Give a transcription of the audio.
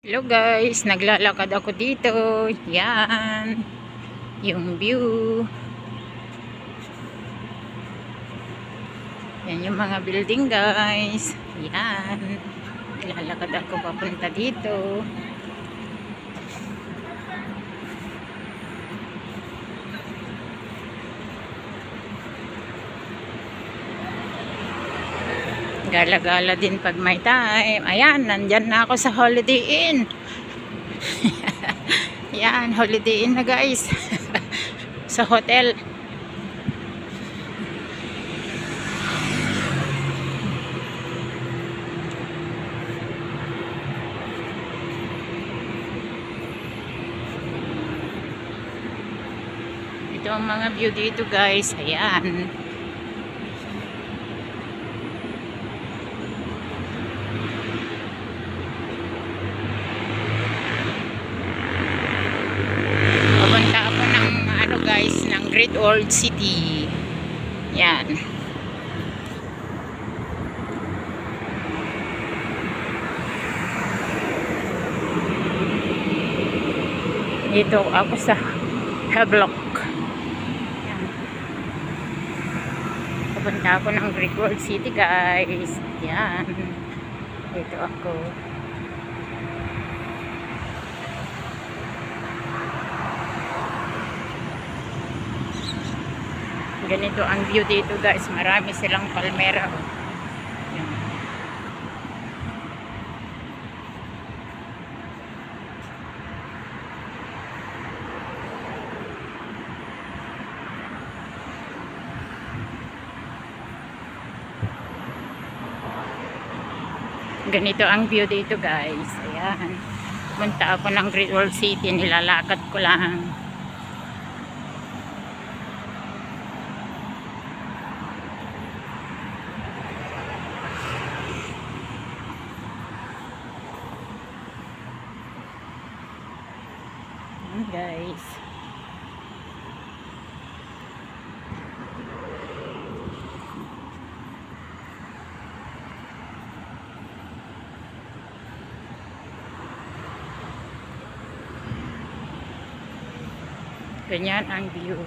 Hello guys, naglalakad ako dito. Yan, yung view. Yan yung mga building guys. Yan, naglalakad ako papunta dito. Gala-gala din pag may time. Ayan, nandyan na ako sa Holiday Inn. Yan, Holiday Inn na guys. Sa hotel. Ito ang mga view dito guys. Ayan. Guys, ng Great Old City. Yan. Dito ako sa Havelock. Yan. Papunta ako ng Great Old City guys. Yan. Dito ako. Ganito ang view dito guys, marami silang palmera. Yan. Ganito ang view dito guys. Ayan. Punta ako ng Great Wall City, nilalakad ko lang. Guys, ganyan ang view.